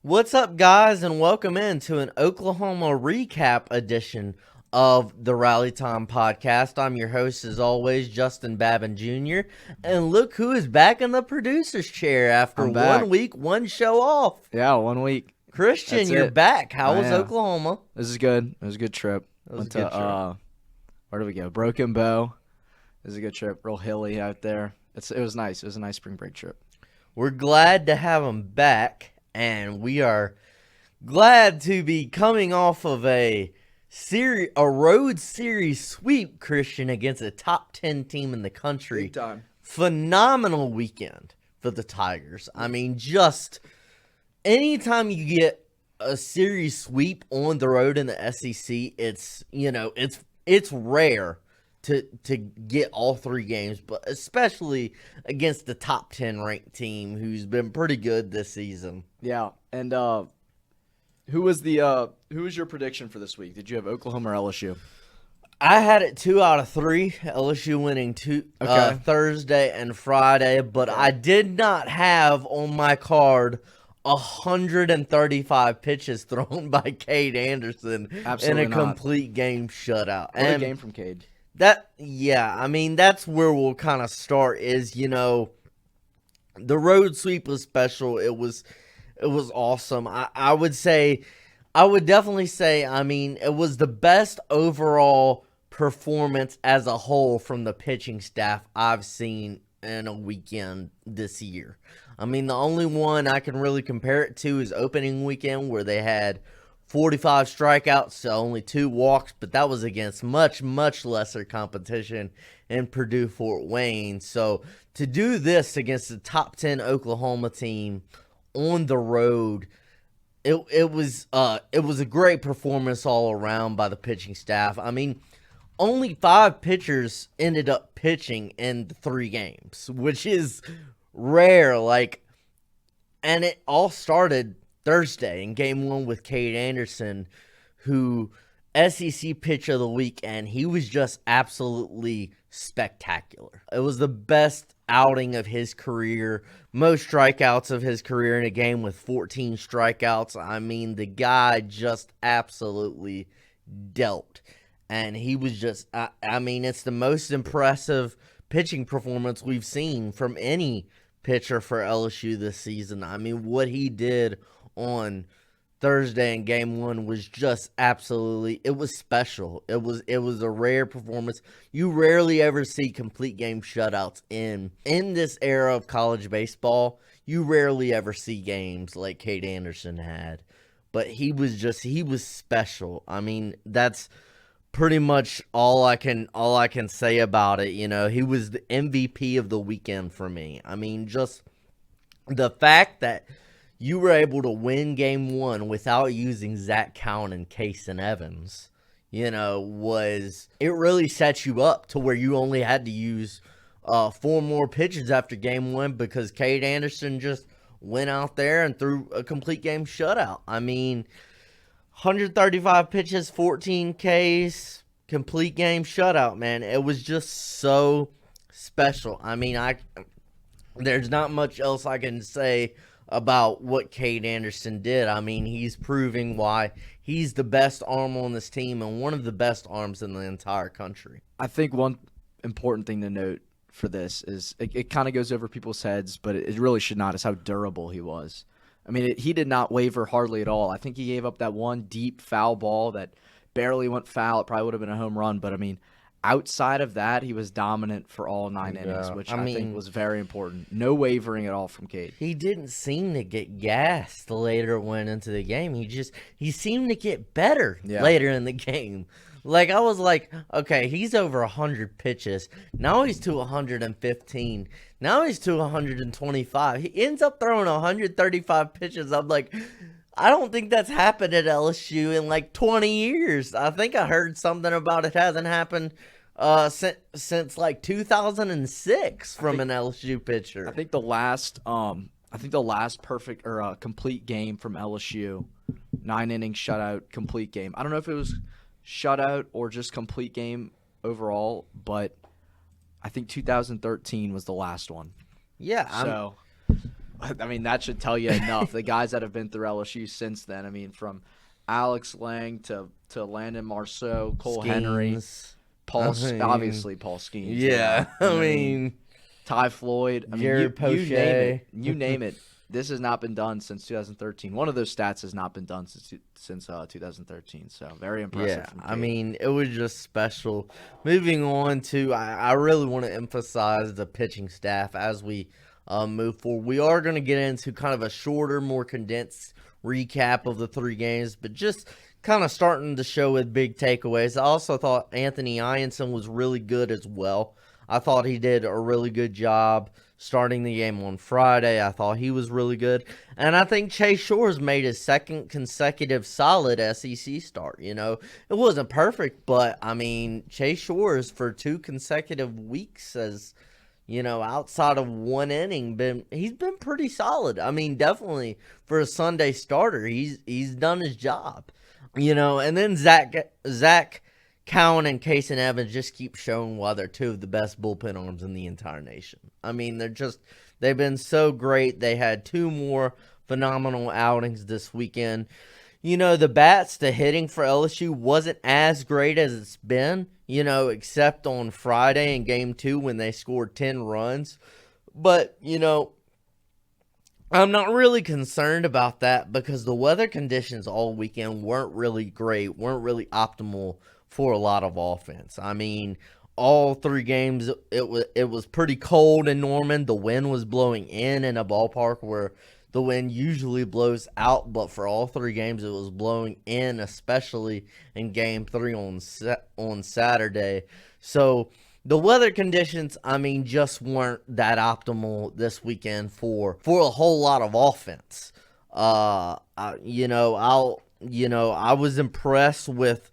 What's up, guys, and welcome in to an Oklahoma recap edition of the Rally Time podcast. I'm your host, as always, Justin Babin Jr., and look who is back in the producer's chair after I'm back. 1 week, one show off. Yeah, 1 week. Christian, That's you're it. back. How I was am. Oklahoma? This is good. It was a good trip. It was Went a good trip. to where did we go? Broken Bow. It was a good trip. Real hilly out there. It was nice. It was a nice spring break trip. We're glad to have him back, and we are glad to be coming off of a road series sweep, Christian, against a top 10 team in the country. Big time. Phenomenal weekend for the Tigers. I mean, just anytime you get a series sweep on the road in the SEC, it's rare to get all three games, but especially against the top 10 ranked team who's been pretty good this season. Yeah, and who was your prediction for this week? Did you have Oklahoma or LSU? I had it 2 out of 3. LSU winning Thursday and Friday, but I did not have on my card 135 pitches thrown by Cade Anderson Absolutely in a not. complete game shutout. What a game from Cade. That's where we'll kind of start. The road sweep was special. It was awesome. I would definitely say, it was the best overall performance as a whole from the pitching staff I've seen in a weekend this year. The only one I can really compare it to is opening weekend, where they had 45 strikeouts, so only 2 walks, but that was against much, much lesser competition in Purdue Fort Wayne. So to do this against the top 10 Oklahoma team on the road, it was a great performance all around by the pitching staff. Only 5 pitchers ended up pitching in the 3 games, which is rare. And it all started Thursday in Game 1 with Cade Anderson, who SEC Pitcher of the Week, and he was just absolutely spectacular. It was the best outing of his career, most strikeouts of his career in a game with 14 strikeouts. The guy just absolutely dealt. And he was just, it's the most impressive pitching performance we've seen from any pitcher for LSU this season. What he did on Thursday in Game 1 was just absolutely, it was special. It was a rare performance. You rarely ever see complete game shutouts in this era of college baseball. You rarely ever see games like Cade Anderson had. But he was special. That's pretty much all I can say about it. He was the MVP of the weekend for me. Just the fact that you were able to win Game 1 without using Zach Cowan and Kason Evans, it really set you up to where you only had to use 4 more pitches after Game 1 because Cade Anderson just went out there and threw a complete game shutout. 135 pitches, 14 Ks, complete game shutout, man. It was just so special. There's not much else I can say about what Cade Anderson did. He's proving why he's the best arm on this team and one of the best arms in the entire country. I think one important thing to note for this is it kind of goes over people's heads, but it really should not, is how durable he was. He did not waver hardly at all. I think he gave up that one deep foul ball that barely went foul. It probably would have been a home run, but outside of that, he was dominant for all 9 innings, which I think was very important. No wavering at all from Cade. He didn't seem to get gassed later it went into the game. He seemed to get better later in the game. I was like, okay, he's over 100 pitches. Now he's to 115. Now he's to 125. He ends up throwing 135 pitches. I'm like, I don't think that's happened at LSU in 20 years. I think I heard something about it hasn't happened since 2006 from an LSU pitcher. I think the last perfect or complete game from LSU, 9 inning shutout complete game. I don't know if it was shutout or just complete game overall, but I think 2013 was the last one. Yeah. So I mean, that should tell you enough. The guys that have been through LSU since then. I mean, from Alex Lang to Landon Marceau, Cole Henry, Skeens. I mean, obviously Paul Skeens. yeah. And I mean, Ty Floyd. I mean, Jared you name it. Poche. You name it. This has not been done since 2013. One of those stats has not been done since 2013. So very impressive. Yeah, From I Cade. mean, it was just special. Moving on to, I really want to emphasize the pitching staff as we move forward. We are going to get into kind of a shorter, more condensed recap of the 3 games, but just kind of starting the show with big takeaways. I also thought Anthony Ianson was really good as well. I thought he did a really good job starting the game on Friday. I thought he was really good. And I think Chase Shores made his 2nd consecutive solid SEC start. You know, it wasn't perfect, but I mean, Chase Shores for 2 consecutive weeks as, you know, outside of 1 inning, he's been pretty solid. I mean, definitely for a Sunday starter, he's done his job. You know, and then Zach Cowan and Kason Evans just keep showing why they're 2 of the best bullpen arms in the entire nation. I mean, they've been so great. They had 2 more phenomenal outings this weekend. You know, the hitting for LSU wasn't as great as it's been, you know, except on Friday in game 2 when they scored 10 runs. But, you know, I'm not really concerned about that because the weather conditions all weekend weren't really great, weren't really optimal for a lot of offense. I mean, all 3 games, it was pretty cold in Norman. The wind was blowing in a ballpark where the wind usually blows out, but for all 3 games, it was blowing in, especially in Game 3 on Saturday. So the weather conditions, I mean, just weren't that optimal this weekend for a whole lot of offense. I was impressed with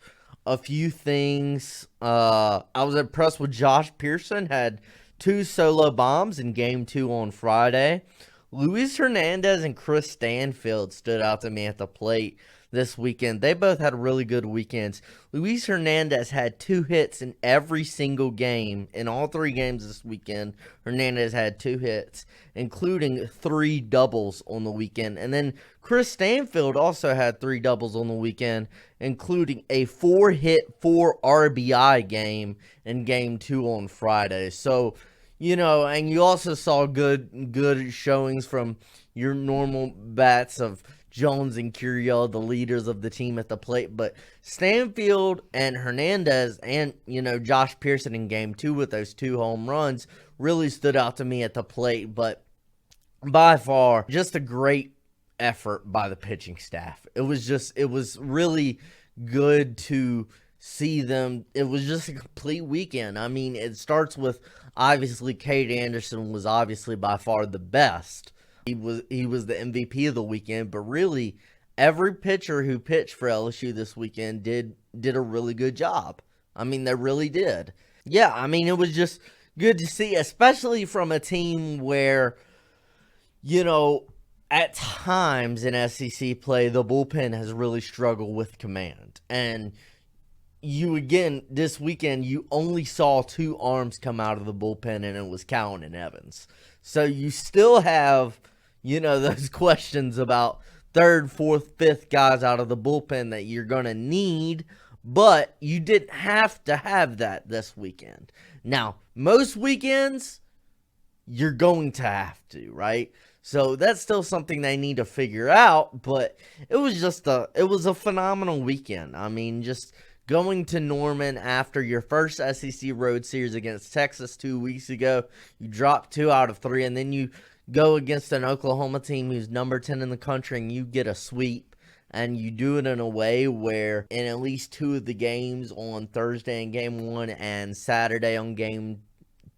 a few things. I was impressed with Josh Pearson, had 2 solo bombs in Game 2 on Friday. Luis Hernandez and Chris Stanfield stood out to me at the plate this weekend. They both had really good weekends. Luis Hernandez had 2 hits in every single game. In all 3 games this weekend, Hernandez had 2 hits, including 3 doubles on the weekend. And then Chris Stanfield also had 3 doubles on the weekend, including a 4-hit, 4 RBI game in Game 2 on Friday. So, you know, and you also saw good showings from your normal bats of Jones and Curiel, the leaders of the team at the plate. But Stanfield and Hernandez and, you know, Josh Pearson in Game 2 with those 2 home runs really stood out to me at the plate. But by far, just a great effort by the pitching staff. It was really good to see them. It was just a complete weekend. I mean, it starts with, obviously, Cade Anderson was obviously by far the best. He was the MVP of the weekend, but really every pitcher who pitched for LSU this weekend did a really good job. I mean, they really did. Yeah, I mean, it was just good to see, especially from a team where, you know, at times in SEC play, the bullpen has really struggled with command. And this weekend, you only saw 2 arms come out of the bullpen, and it was Cowan and Evans. So you still have, you know, those questions about 3rd, 4th, 5th guys out of the bullpen that you're going to need, but you didn't have to have that this weekend. Now, most weekends, you're going to have to, right? So that's still something they need to figure out, but it was a phenomenal weekend. I mean, just going to Norman after your first SEC road series against Texas 2 weeks ago, you dropped 2 out of 3, and then you go against an Oklahoma team who's number 10 in the country, and you get a sweep, and you do it in a way where in at least 2 of the games on Thursday in Game 1 and Saturday on Game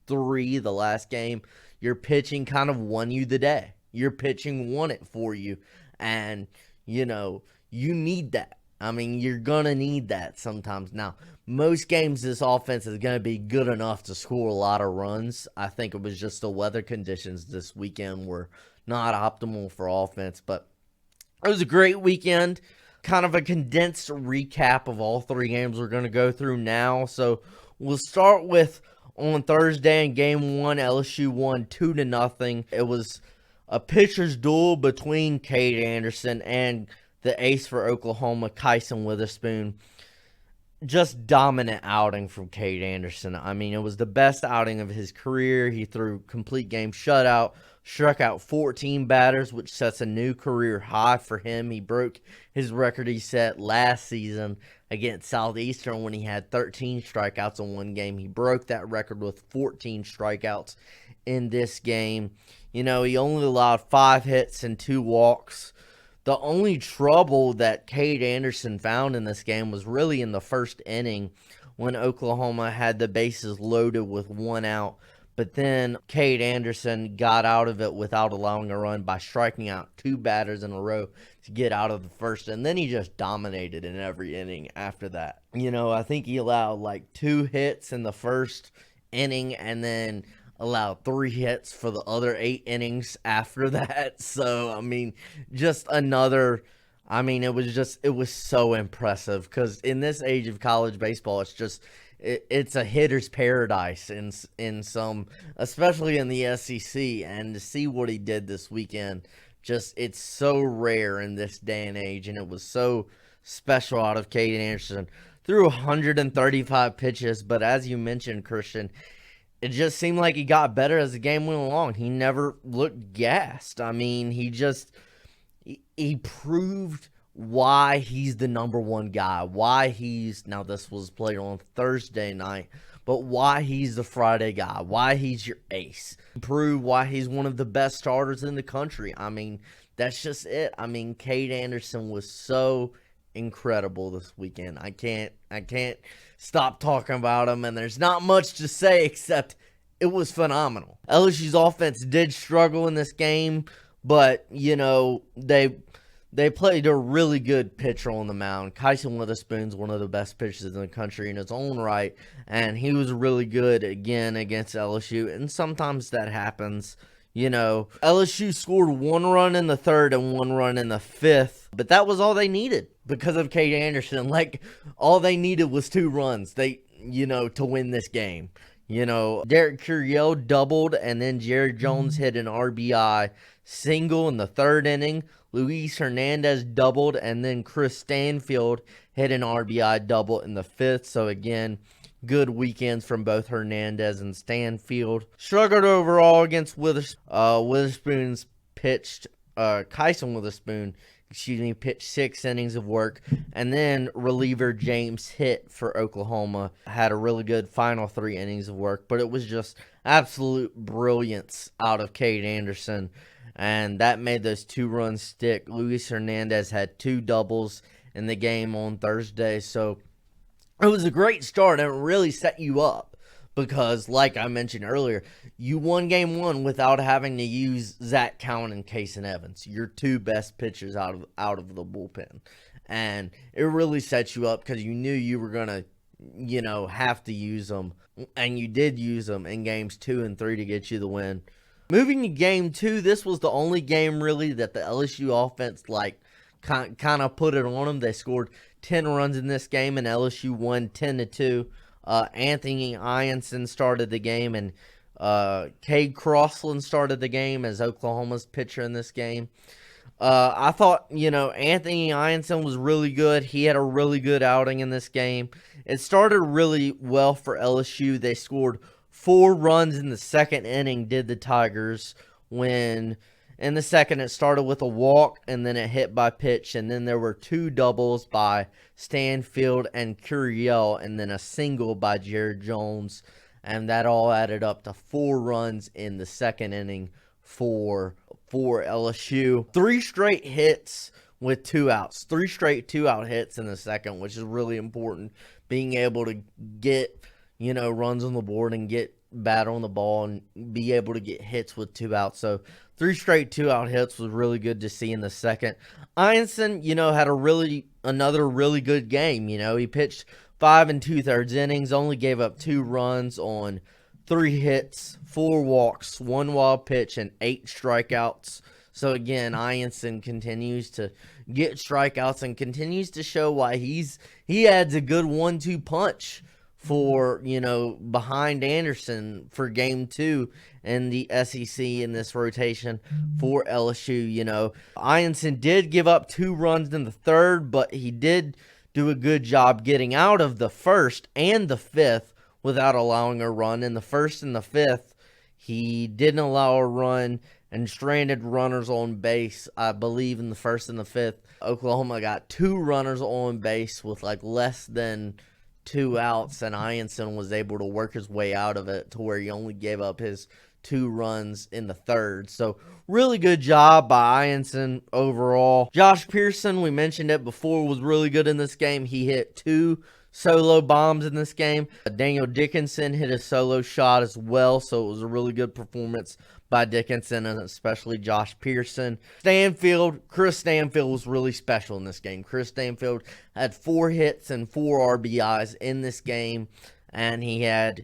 3, the last game, your pitching kind of won you the day. Your pitching won it for you, and, you know, you need that. I mean, you're going to need that sometimes. Now, most games this offense is going to be good enough to score a lot of runs. I think it was just the weather conditions this weekend were not optimal for offense. But it was a great weekend. Kind of a condensed recap of all 3 games we're going to go through now. So we'll start with on Thursday in Game 1, LSU won 2-0. It was a pitcher's duel between Cade Anderson and the ace for Oklahoma, Kyson Witherspoon. Just dominant outing from Cade Anderson. I mean, it was the best outing of his career. He threw complete game shutout, struck out 14 batters, which sets a new career high for him. He broke his record he set last season against Southeastern when he had 13 strikeouts in one game. He broke that record with 14 strikeouts in this game. You know, he only allowed 5 hits and 2 walks. The only trouble that Cade Anderson found in this game was really in the first inning when Oklahoma had the bases loaded with 1 out. But then Cade Anderson got out of it without allowing a run by striking out 2 batters in a row to get out of the first. And then he just dominated in every inning after that. You know, I think he allowed like 2 hits in the first inning and then allowed 3 hits for the other 8 innings after that. So, I mean, just another, I mean, it was so impressive because in this age of college baseball, it's a hitter's paradise in some, especially in the SEC, and to see what he did this weekend, it's so rare in this day and age, and it was so special out of Cade Anderson. Threw 135 pitches, but as you mentioned, Christian, it just seemed like he got better as the game went along. He never looked gassed. I mean, he proved why he's the number one guy, now this was played on Thursday night, but why he's the Friday guy, why he's your ace. Proved why he's one of the best starters in the country. I mean, that's just it. I mean, Cade Anderson was so incredible this weekend. I can't stop talking about him, and there's not much to say except it was phenomenal. LSU's offense did struggle in this game, but you know, they played a really good pitcher on the mound. Kyson Witherspoon's one of the best pitchers in the country in his own right, and he was really good again against LSU, and sometimes that happens. You know, LSU scored 1 run in the 3rd and 1 run in the 5th, but that was all they needed because of Cade Anderson. Like, all they needed was 2 runs, to win this game. You know, Derek Curiel doubled, and then Jared Jones hit an RBI single in the 3rd inning. Luis Hernandez doubled, and then Chris Stanfield hit an RBI double in the 5th. So, again, good weekends from both Hernandez and Stanfield. Struggled overall against Witherspoon's pitched, Kyson Witherspoon, pitched 6 innings of work. And then reliever James Hitt for Oklahoma had a really good final 3 innings of work. But it was just absolute brilliance out of Cade Anderson. And that made those 2 runs stick. Luis Hernandez had 2 doubles in the game on Thursday. So it was a great start, and it really set you up because, like I mentioned earlier, you won game 1 without having to use Zach Cowan and Kason Evans, your 2 best pitchers out of the bullpen. And it really set you up because you knew you were going to, have to use them, and you did use them in games 2 and 3 to get you the win. Moving to game 2, this was the only game really that the LSU offense kind of put it on them. They scored 10 runs in this game, and LSU won 10-2. Anthony Ianson started the game, and Cade Crossland started the game as Oklahoma's pitcher in this game. I thought, Anthony Ianson was really good. He had a really good outing in this game. It started really well for LSU. They scored 4 runs in the 2nd inning, did the Tigers, when in the 2nd it started with a walk and then a hit by pitch, and then there were 2 doubles by Stanfield and Curiel, and then a single by Jared Jones, and that all added up to 4 runs in the 2nd inning for LSU. 3 straight hits with 2 outs. 3 straight 2-out hits in the 2nd, which is really important. Being able to get, runs on the board and get bat on the ball and be able to get hits with 2 outs. So 3 straight 2-out hits was really good to see in the 2nd. Ianson, had another really good game. He pitched 5 2/3 innings, only gave up 2 runs on 3 hits, 4 walks, 1 wild pitch, and 8 strikeouts. So again, Ianson continues to get strikeouts and continues to show why he adds a good 1-2 punch for, behind Anderson for game 2 in the SEC in this rotation for LSU. Ianson did give up 2 runs in the third, but he did do a good job getting out of the first and the fifth without allowing a run. In the first and the fifth, he didn't allow a run and stranded runners on base. I believe in the first and the fifth, Oklahoma got 2 runners on base with less than 2 outs, and Ianson was able to work his way out of it to where he only gave up his 2 runs in the third. So really good job by Ianson overall. Josh Pearson, we mentioned it before, was really good in this game. He hit 2 solo bombs in this game. Daniel Dickinson hit a solo shot as well, so it was a really good performance by Dickinson and especially Josh Pearson. Chris Stanfield was really special in this game. Chris Stanfield had 4 hits and 4 RBIs in this game, and he had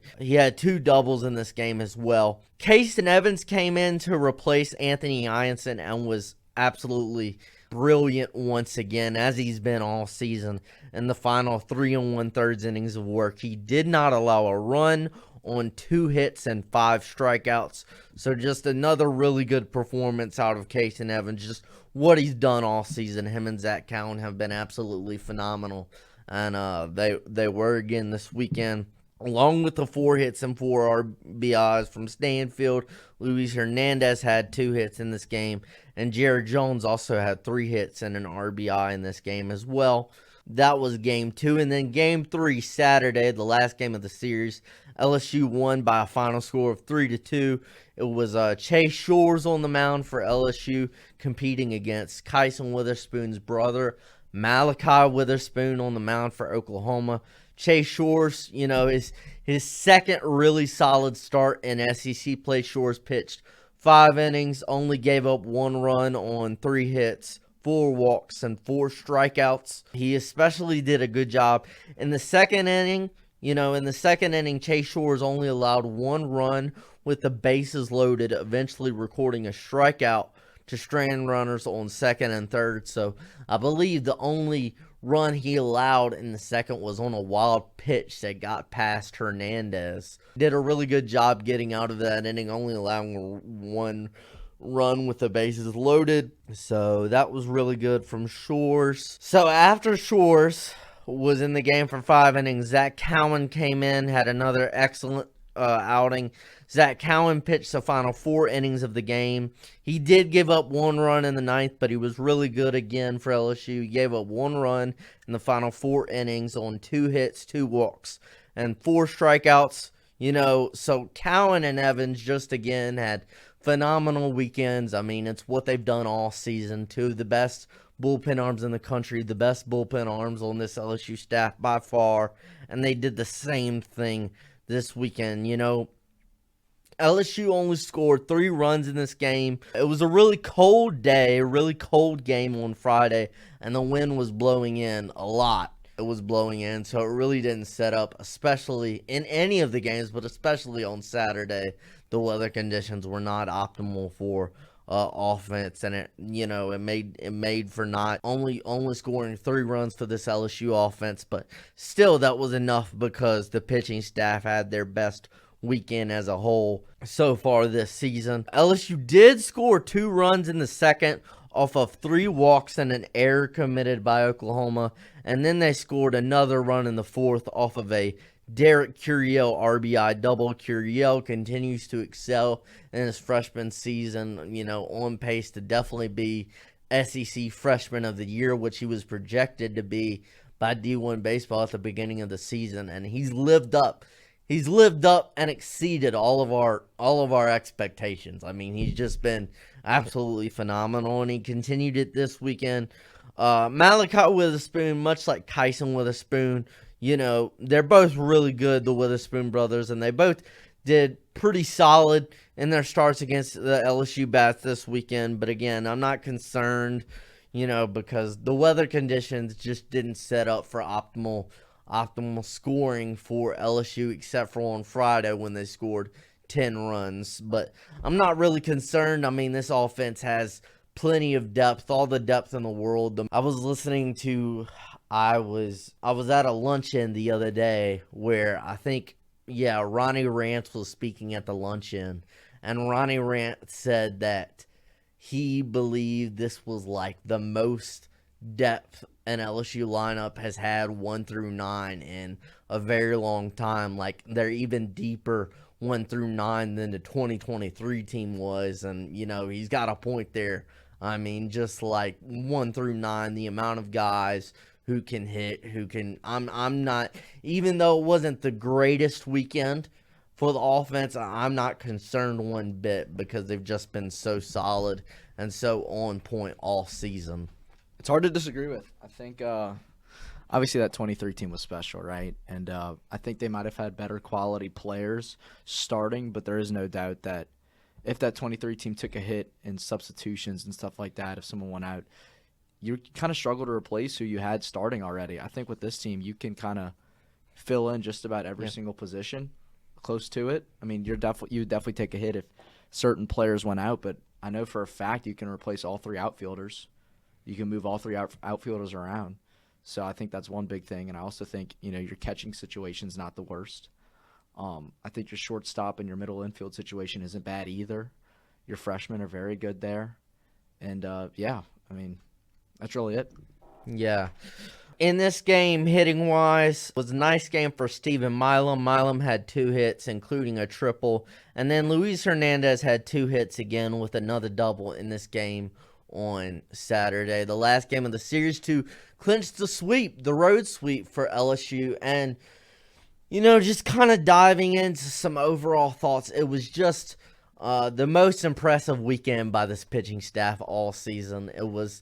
2 doubles in this game as well. Casey Evans came in to replace Anthony Ianson and was absolutely brilliant once again, as he's been all season. In the final 3 1/3 innings of work, he did not allow a run on 2 hits and 5 strikeouts. So just another really good performance out of Casey Evans. Just what he's done all season. Him and Zach Cowan have been absolutely phenomenal, and they were again this weekend. Along with the 4 hits and 4 RBIs from Stanfield, Luis Hernandez had 2 hits in this game, and Jared Jones also had 3 hits and an RBI in this game as well. That was game 2. And then game 3, Saturday, the last game of the series, LSU won by a final score of 3-2. It was Chase Shores on the mound for LSU, competing against Kyson Witherspoon's brother, Malachi Witherspoon, on the mound for Oklahoma. Chase Shores, his second really solid start in SEC play. Shores pitched 5 innings, only gave up 1 run on 3 hits, 4 walks, and 4 strikeouts. He especially did a good job in the second inning. Chase Shores only allowed 1 run with the bases loaded, eventually recording a strikeout to strand runners on second and third. So I believe the only run he allowed in the second was on a wild pitch that got past Hernandez. Did a really good job getting out of that inning, only allowing 1 run with the bases loaded. So that was really good from Shores. So after Shores was in the game for 5 innings, Zach Cowan came in, had another excellent outing. Zach Cowan pitched the final 4 innings of the game. He did give up 1 run in the 9th, but he was really good again for LSU. He gave up 1 run in the final 4 innings on 2 hits, 2 walks, and 4 strikeouts. So Cowan and Evans just again had phenomenal weekends. I mean, it's what they've done all season. 2 of the best bullpen arms in the country, the best bullpen arms on this LSU staff by far, and they did the same thing this weekend. LSU only scored 3 runs in this game. It was a really cold day, a really cold game on Friday, and the wind was blowing in a lot. It was blowing in, so it really didn't set up, especially in any of the games, but especially on Saturday. The weather conditions were not optimal for offense, and it made for not only scoring 3 runs for this LSU offense, but still that was enough because the pitching staff had their best weekend as a whole so far this season. LSU did score 2 runs in the second off of 3 walks and an error committed by Oklahoma, and then they scored another run in the 4th off of a Derek Curiel RBI double. Curiel continues to excel in his freshman season, on pace to definitely be SEC Freshman of the Year, which he was projected to be by D1 Baseball at the beginning of the season, and he's lived up. He's lived up and exceeded all of our expectations. I mean, he's just been absolutely phenomenal, and he continued it this weekend. Malachi Witherspoon, much like Kyson Witherspoon, they're both really good, the Witherspoon brothers, and they both did pretty solid in their starts against the LSU bats this weekend. But again, I'm not concerned, because the weather conditions just didn't set up for optimal scoring for LSU, except for on Friday when they scored 10 runs. But I'm not really concerned. I mean, this offense has plenty of depth, all the depth in the world. I was listening to, I was at a luncheon the other day where I think, yeah, Ronnie Rance was speaking at the luncheon, and Ronnie Rance said that he believed this was like the most depth an LSU lineup has had 1 through 9 in a very long time. Like they're even deeper 1 through 9 than the 2023 team was, and he's got a point there. I mean, just like 1 through 9, the amount of guys who can hit, who can. I'm not, even though it wasn't the greatest weekend for the offense, I'm not concerned one bit because they've just been so solid and so on point all season. It's hard to disagree with. I think obviously that 23 team was special, right? And I think they might have had better quality players starting, but there is no doubt that if that 23 team took a hit in substitutions and stuff like that, if someone went out, you kind of struggle to replace who you had starting already. I think with this team, you can kind of fill in just about every single position close to it. I mean, you definitely take a hit if certain players went out, but I know for a fact you can replace all 3 outfielders. You can move all 3 outfielders around. So I think that's one big thing. And I also think, your catching situation's not the worst. I think your shortstop and your middle infield situation isn't bad either. Your freshmen are very good there. And, that's really it. Yeah. In this game, hitting-wise, was a nice game for Steven Milam. Milam had 2 hits, including a triple. And then Luis Hernandez had 2 hits again with another double in this game on Saturday. The last game of the series to clinch the sweep, the road sweep for LSU. And, just kind of diving into some overall thoughts, it was just the most impressive weekend by this pitching staff all season. It was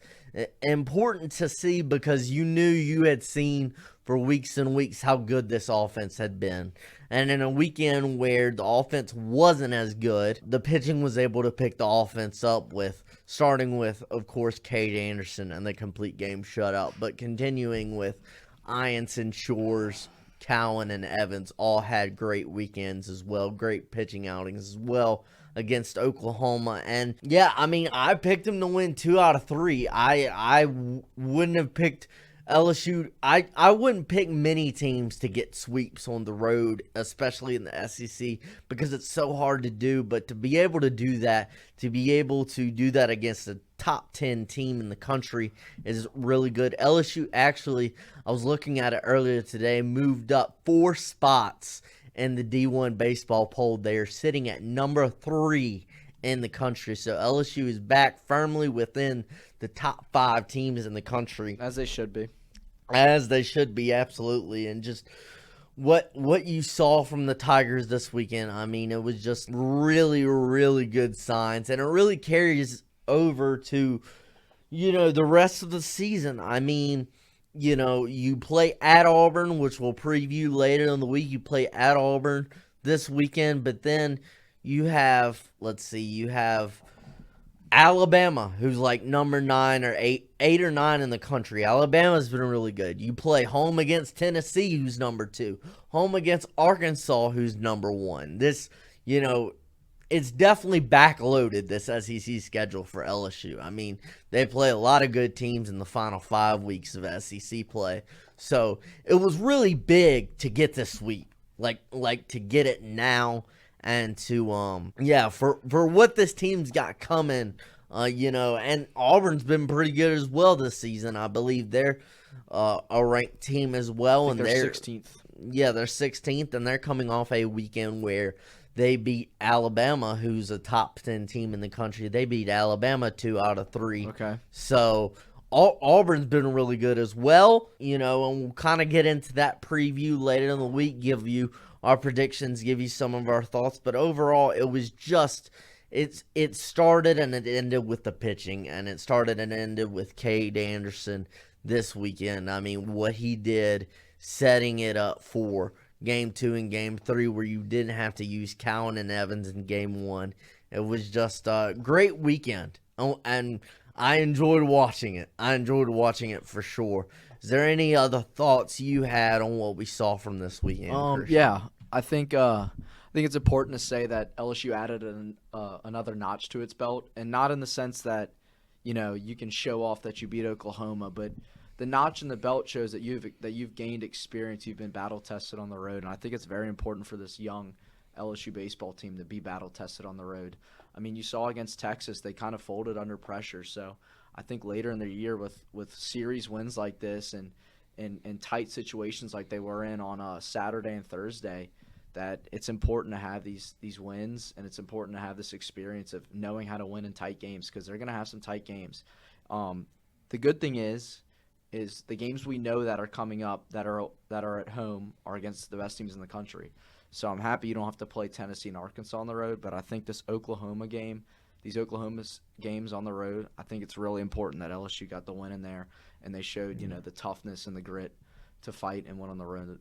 important to see because you knew you had seen for weeks and weeks how good this offense had been. And in a weekend where the offense wasn't as good, the pitching was able to pick the offense up starting with, of course, Cade Anderson and the complete game shutout, but continuing with Ianson, Shores, Cowan, and Evans all had great weekends as well, great pitching outings as well against Oklahoma. And yeah, I mean, I picked them to win 2 out of 3. I wouldn't have picked LSU. I wouldn't pick many teams to get sweeps on the road, especially in the SEC, because it's so hard to do. But to be able to do that, against a top 10 team in the country is really good. LSU actually, I was looking at it earlier today, moved up 4 spots in the D1 baseball poll. They are sitting at number 3 in the country. So LSU is back firmly within the top 5 teams in the country. As they should be. As they should be, absolutely. And just what you saw from the Tigers this weekend, I mean, it was just really, really good signs. And it really carries over to, the rest of the season. I mean, you play at Auburn, which we'll preview later in the week. You play at Auburn this weekend, but then you have Alabama, who's like number 9 or 8 or 9 in the country. Alabama's been really good. You play home against Tennessee, who's number 2. Home against Arkansas, who's number 1. This, it's definitely backloaded, this SEC schedule for LSU. I mean, they play a lot of good teams in the final 5 weeks of SEC play. So it was really big to get this sweep, like to get it now, and to for what this team's got coming, and Auburn's been pretty good as well this season. I believe they're a ranked team as well, and they're 16th. Yeah, they're 16th, and they're coming off a weekend where they beat Alabama, who's a top 10 team in the country. They beat Alabama 2 out of 3. Okay. So Auburn's been really good as well, and we'll kind of get into that preview later in the week, give you our predictions, give you some of our thoughts. But overall, it was just, it started and it ended with the pitching, and it started and ended with Cade Anderson this weekend. I mean, what he did setting it up for Game 2 and Game 3, where you didn't have to use Cowan and Evans in Game 1. It was just a great weekend, and I enjoyed watching it. For sure. Is there any other thoughts you had on what we saw from this weekend? Yeah, I think it's important to say that LSU added another notch to its belt, and not in the sense that you can show off that you beat Oklahoma, but the notch in the belt shows that you've gained experience. You've been battle tested on the road, and I think it's very important for this young LSU baseball team to be battle tested on the road. I mean, you saw against Texas, they kind of folded under pressure. So I think later in the year with series wins like this and in tight situations like they were in on Saturday and Thursday, that it's important to have these wins, and it's important to have this experience of knowing how to win in tight games, because they're going to have some tight games. The good thing is the games we know that are coming up that are at home are against the best teams in the country. So I'm happy you don't have to play Tennessee and Arkansas on the road, but I think these Oklahoma games on the road, I think it's really important that LSU got the win in there, and they showed the toughness and the grit to fight and win on the road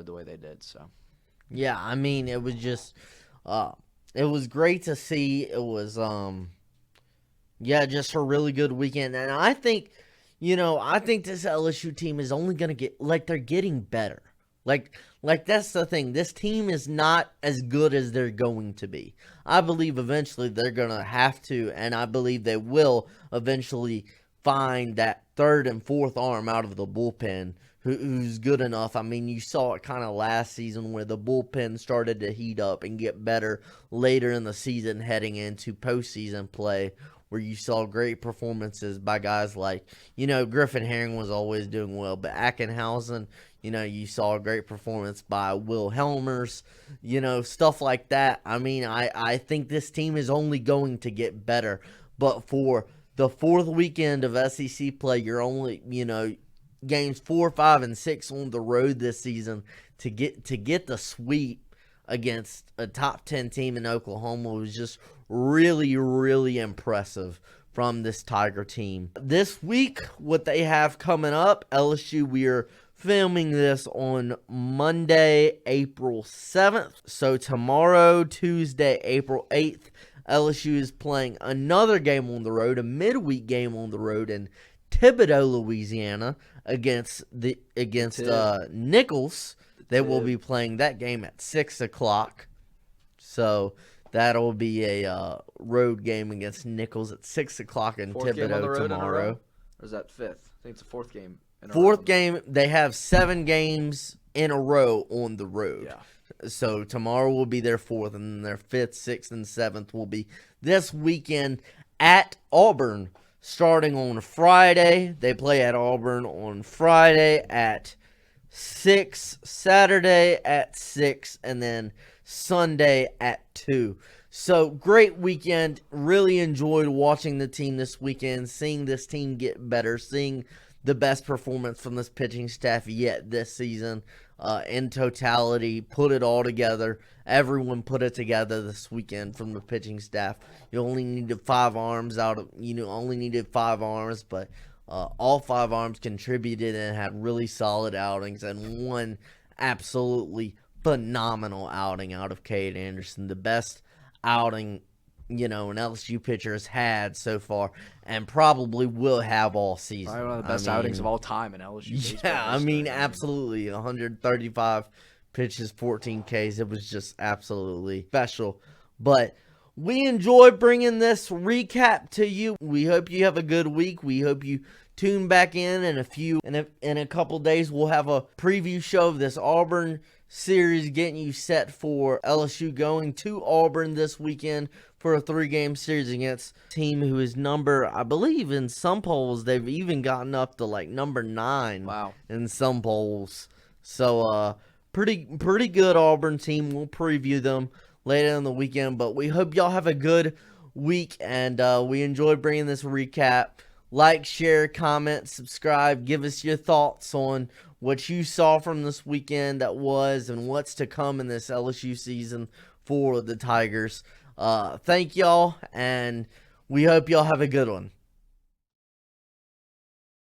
the way they did. So yeah, I mean, it was just it was great to see. It was just a really good weekend, and I think this LSU team is only gonna get they're getting better. Like that's the thing. This team is not as good as they're going to be. I believe eventually they're going to have to, and I believe they will eventually find that third and fourth arm out of the bullpen who's good enough. I mean, you saw it kind of last season where the bullpen started to heat up and get better later in the season heading into postseason play, where you saw great performances by guys like, Griffin Herring was always doing well, but Ackenhausen, you saw a great performance by Will Helmers, stuff like that. I mean, I think this team is only going to get better, but for the fourth weekend of SEC play, you're only, games 4, 5, and 6 on the road this season to get the sweep against a top 10 team in Oklahoma was just really, really impressive from this Tiger team. This week, what they have coming up, LSU, we are filming this on Monday, April 7th. So tomorrow, Tuesday, April 8th, LSU is playing another game on the road, a midweek game on the road in Thibodaux, Louisiana, against Nichols. They will be playing that game at 6 o'clock. So that'll be a road game against Nichols at 6 o'clock in Thibodaux tomorrow. Or is that fifth? I think it's the fourth game. Fourth game, they have 7 games in a row on the road. Yeah. So tomorrow will be their fourth, and then their 5th, 6th, and 7th will be this weekend at Auburn. Starting on Friday, they play at Auburn on Friday at 6, Saturday at 6, and then Sunday at 2. So, great weekend. Really enjoyed watching the team this weekend, seeing this team get better, seeing the best performance from this pitching staff yet this season. In totality, put it all together. Everyone put it together this weekend from the pitching staff. You only needed 5 arms but all 5 arms contributed and had really solid outings, and one absolutely phenomenal outing out of Cade Anderson. The best outing, an LSU pitcher has had so far, and probably will have all season. Probably one of the best outings of all time in LSU baseball. Yeah, I mean, absolutely. 135 pitches, 14 Ks. It was just absolutely special. But we enjoyed bringing this recap to you. We hope you have a good week. We hope you tune back in a couple days. We'll have a preview show of this Auburn series, getting you set for LSU going to Auburn this weekend for a 3-game series against a team who is I believe in some polls, they've even gotten up to number 9. Wow. In some polls. So, pretty good Auburn team. We'll preview them later in the weekend, but we hope y'all have a good week, and we enjoyed bringing this recap. Like, share, comment, subscribe. Give us your thoughts on what you saw from this weekend that was and what's to come in this LSU season for the Tigers. Thank y'all, and we hope y'all have a good one.